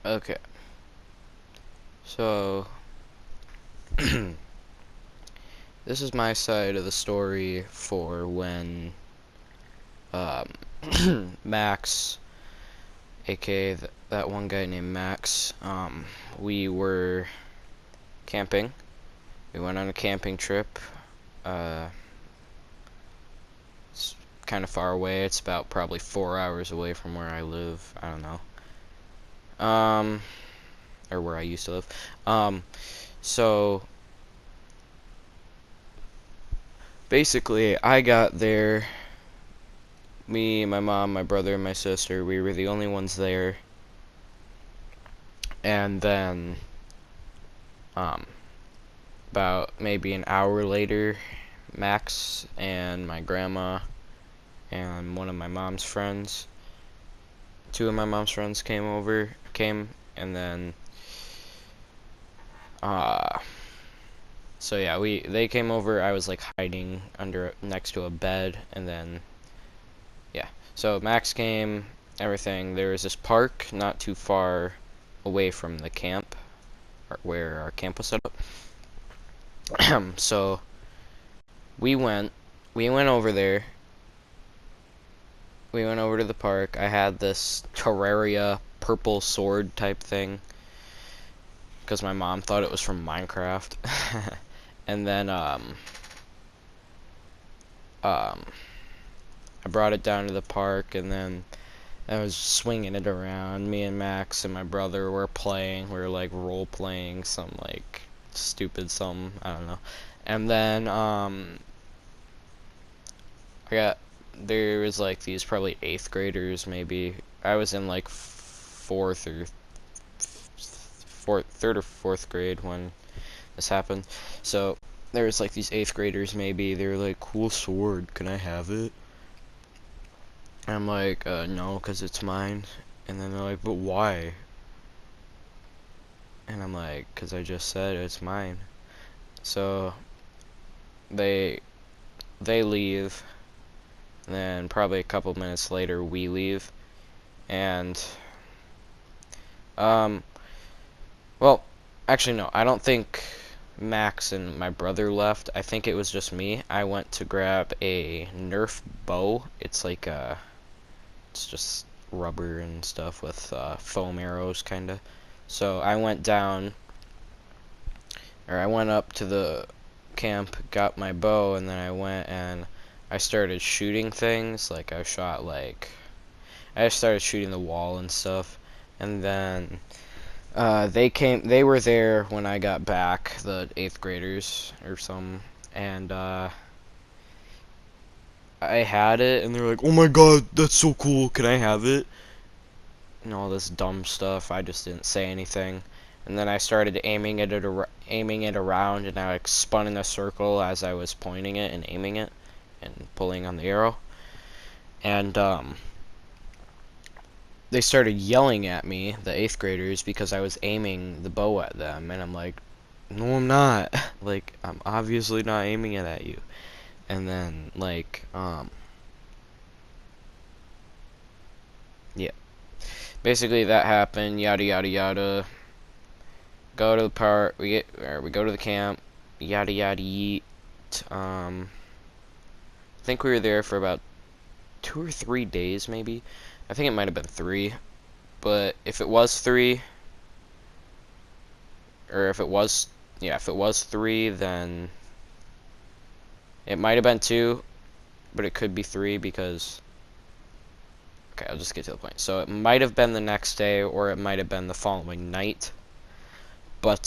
Okay, so this is my side of the story for when um, Max, aka that one guy named Max, we were camping. We went on a camping trip. It's kind of far away. It's about probably 4 hours away from where I live. I don't know. Or where I used to live. So basically, I got there. Me, my mom, my brother, and my sister, we were the only ones there. And then, about maybe an hour later, Max and my grandma and one of my mom's friends, two of my mom's friends came, and then, so yeah, they came over. I was like hiding next to a bed, and then, yeah. So Max came, everything. There was this park not too far away from the camp, where our camp was set up. So we went over there. We went over to the park. I had this Terraria purple sword type thing because my mom thought it was from Minecraft. And then I brought it down to the park, and then I was swinging it around. Me and Max and my brother were playing. We were like role playing some like stupid something, I don't know. And then there was like these probably 8th graders maybe. I was in like third or fourth grade when this happened. So there was like these 8th graders maybe. They were like, "Cool sword, can I have it?" And I'm like, no, 'cause it's mine. And then they're like, "But why?" And I'm like, "'Cause I just said it's mine." So they leave. And then probably a couple minutes later we leave. And well, actually no, I don't think Max and my brother left. I think it was just me. I went to grab a Nerf bow. It's like it's just rubber and stuff with foam arrows kinda. So I went up to the camp, got my bow, and then I went and I started shooting things. Like I just started shooting the wall and stuff. And then they were there when I got back, the 8th graders or some, and I had it, and they're like, "Oh my god, that's so cool, can I have it?" And all this dumb stuff. I just didn't say anything. And then I started aiming it around, and I like spun in a circle as I was pointing it and aiming it and pulling on the arrow. And they started yelling at me, the 8th graders, because I was aiming the bow at them, and I'm like, "No, I'm not." Like, I'm obviously not aiming it at you. And then like yeah, basically that happened, yada yada yada. Go to the park, we go to the camp, yada yada yeet. I think we were there for about 2 or 3 days maybe. I think it might have been 3, but if it was 3, or if it was 3, then it might have been 2, but it could be 3 because, okay, I'll just get to the point. So it might have been the next day, or it might have been the following night. But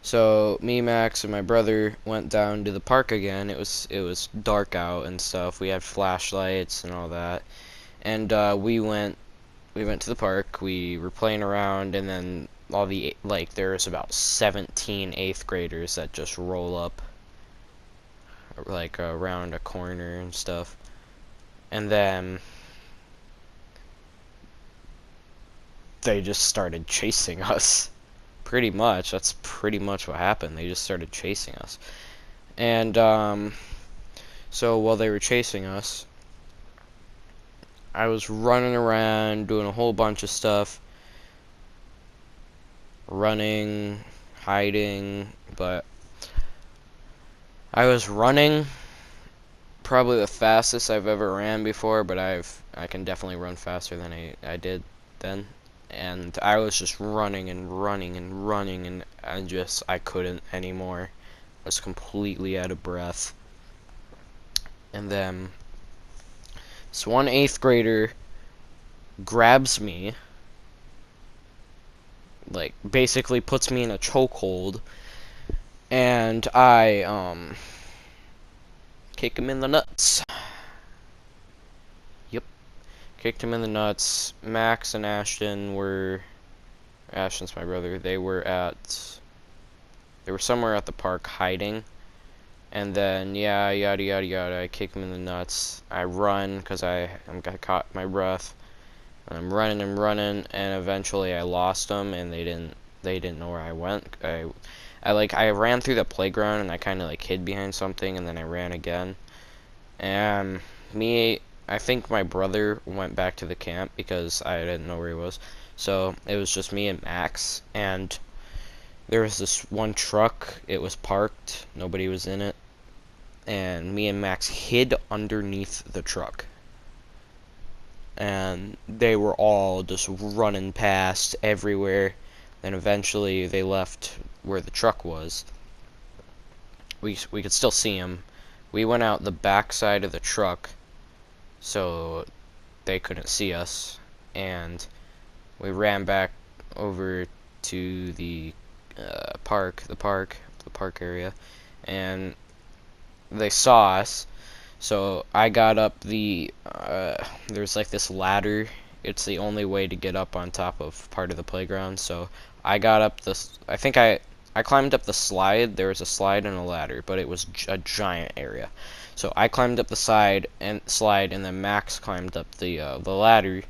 so me, Max, and my brother went down to the park again. It was dark out and stuff. We had flashlights and all that, and we went to the park. We were playing around, and then there's about 17 8th graders that just roll up like around a corner and stuff, and then they just started chasing us. Pretty much, that's pretty much what happened. They just started chasing us. And so while they were chasing us, I was running around doing a whole bunch of stuff, running, hiding, but I was running probably the fastest I've ever ran before, but I can definitely run faster than I did then. And I was just running and running and running, and I couldn't anymore. I was completely out of breath. And then this one 8th grader grabs me, like basically puts me in a chokehold, and I kick him in the nuts. Yep, kicked him in the nuts. Max and Ashton's my brother. They were somewhere at the park hiding. And then, yeah, yada yada yada, I kick him in the nuts. I run, because I caught my breath. I'm running and running, and eventually I lost them, and they didn't know where I went. I ran through the playground, and I kind of like hid behind something, and then I ran again. And I think my brother went back to the camp, because I didn't know where he was. So, it was just me and Max, and there was this one truck. It was parked. Nobody was in it. And me and Max hid underneath the truck. And they were all just running past everywhere. Then eventually they left where the truck was. We could still see them. We went out the back side of the truck, so they couldn't see us. And we ran back over to the park area, and they saw us. So I got up there's like this ladder. It's the only way to get up on top of part of the playground. So I got up I climbed up the slide. There was a slide and a ladder, but it was a giant area. So I climbed up the slide, and then Max climbed up the ladder.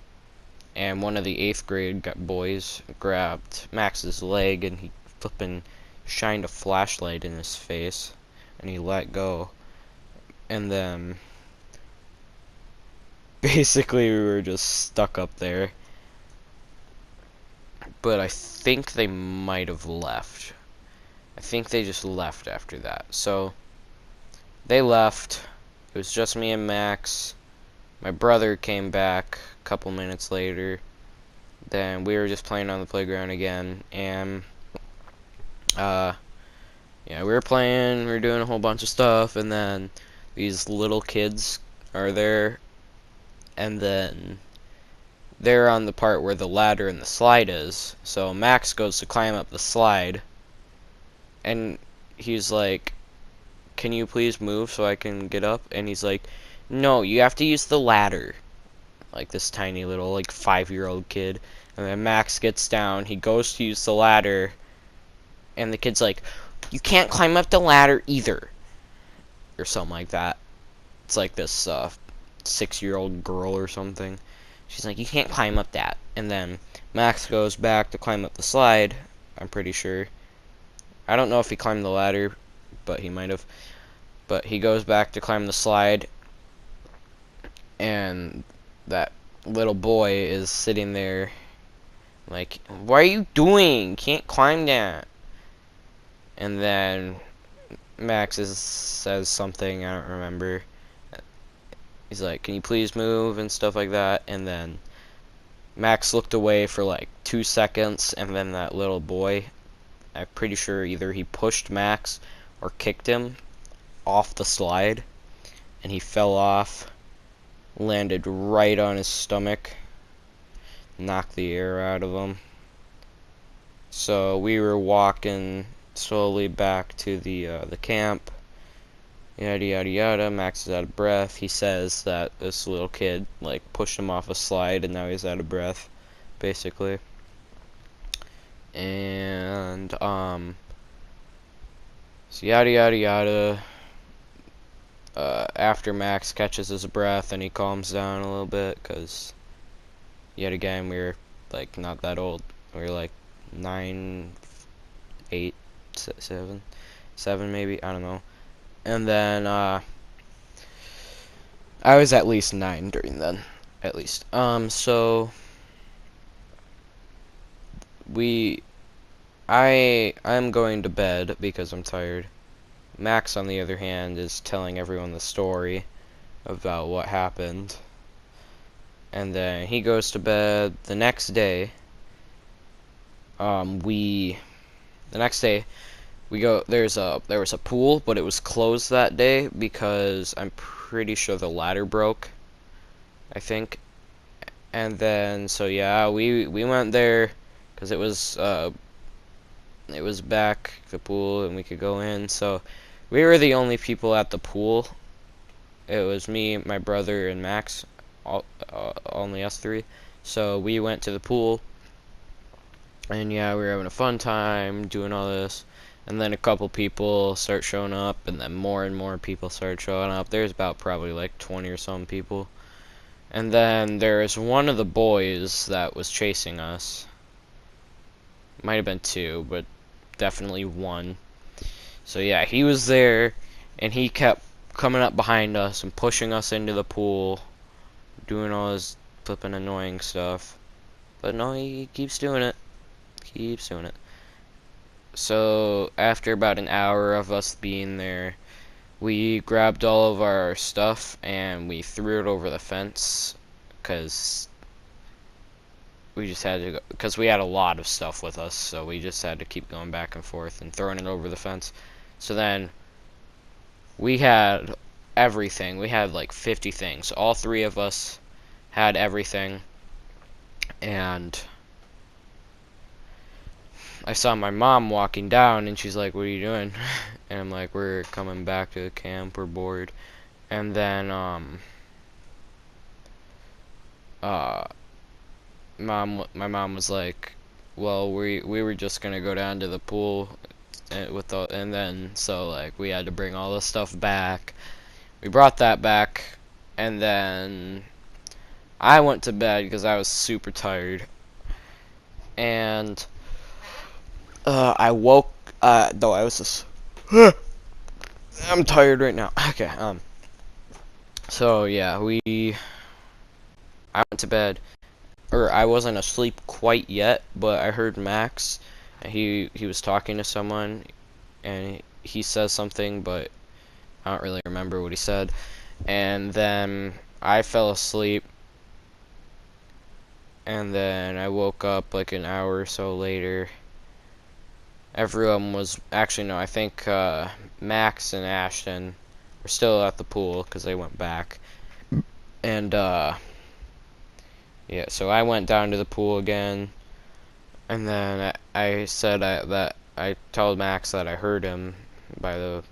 And one of the 8th grade boys grabbed Max's leg, and he flippin' shined a flashlight in his face, and he let go. And then basically we were just stuck up there. But I think they might have left. I think they just left after that. So they left. It was just me and Max. My brother came back a couple minutes later. Then we were just playing on the playground again, and yeah, we were playing, we were doing a whole bunch of stuff, and then these little kids are there, and then they're on the part where the ladder and the slide is. So Max goes to climb up the slide, and he's like, "Can you please move so I can get up?" And he's like, "No, you have to use the ladder." Like this tiny little, like 5-year-old kid. And then Max gets down, he goes to use the ladder, and the kid's like, "You can't climb up the ladder either," or something like that. It's like this 6-year-old girl or something. She's like, "You can't climb up that." And then Max goes back to climb up the slide, I'm pretty sure. I don't know if he climbed the ladder, but he might have. But he goes back to climb the slide, and that little boy is sitting there like, "What are you doing? Can't climb that." And then Max says something, I don't remember. He's like, "Can you please move?" and stuff like that. And then Max looked away for like 2 seconds, and then that little boy, I'm pretty sure either he pushed Max or kicked him off the slide, and he fell off, landed right on his stomach, knocked the air out of him. So we were walking slowly back to the camp. Yada yada yada. Max is out of breath. He says that this little kid like pushed him off a slide, and now he's out of breath, basically. And so yada yada yada. After Max catches his breath and he calms down a little bit, because yet again we were like not that old. We were like 9, 8, 7 maybe, I don't know. And then I was at least 9 during then. at least. So I'm going to bed because I'm tired. Max, on the other hand, is telling everyone the story about what happened. And then he goes to bed. The next day, the next day we go. There was a pool, but it was closed that day because I'm pretty sure the ladder broke, I think. And then so yeah, we went there because it was back the pool and we could go in. So we were the only people at the pool. It was me, my brother, and Max, only us three. So we went to the pool, and yeah, we were having a fun time doing all this. And then a couple people start showing up, and then more and more people start showing up. There's about probably like 20 or some people. And then there's one of the boys that was chasing us. Might have been two, but definitely one. So yeah, he was there, and he kept coming up behind us and pushing us into the pool, doing all his flippin' annoying stuff. But no, he keeps doing it. Keeps doing it. So after about an hour of us being there, we grabbed all of our stuff and we threw it over the fence because we just had to go, because we had a lot of stuff with us, so we just had to keep going back and forth and throwing it over the fence. So then we had everything. We had like 50 things. All three of us had everything. And I saw my mom walking down, and she's like, "What are you doing?" And I'm like, "We're coming back to the camp. We're bored." And then my mom was like, "Well, we were just gonna go down to the pool and then so like we had to bring all the stuff back. We brought that back, and then I went to bed because I was super tired, and I woke. Though I was just, I'm tired right now. Okay. So yeah, I went to bed, or I wasn't asleep quite yet, but I heard Max. He was talking to someone, and he says something, but I don't really remember what he said. And then I fell asleep, and then I woke up like an hour or so later. Everyone was actually no, I think Max and Ashton were still at the pool because they went back. And yeah, so I went down to the pool again, and then I said that I told Max that I heard him by the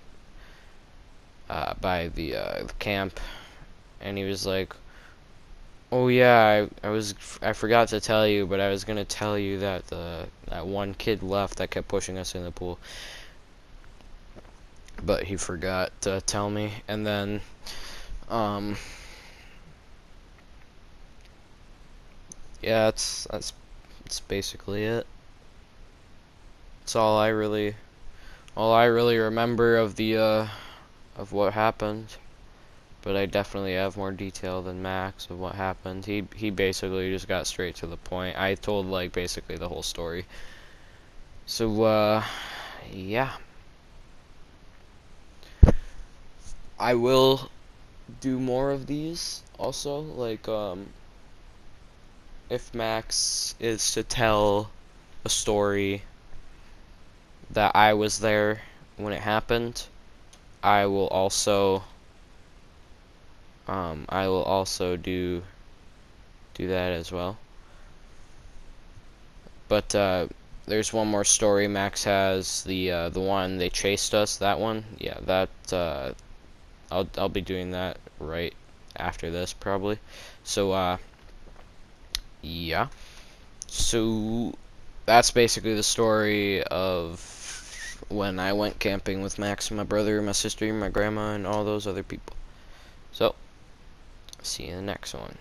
camp, and he was like, "Oh yeah, I forgot to tell you, but I was gonna tell you that that one kid left that kept pushing us in the pool, but he forgot to tell me." And then yeah, that's basically it. It's all I really remember of the of what happened. But I definitely have more detail than Max of what happened. He basically just got straight to the point. I told like basically the whole story. So yeah. I will do more of these also, like if Max is to tell a story that I was there when it happened, I will also do that as well. But there's one more story Max has, the one they chased us, that one. Yeah, that I'll be doing that right after this probably. So yeah. So that's basically the story of when I went camping with Max and my brother, my sister, my grandma, and all those other people. So see you in the next one.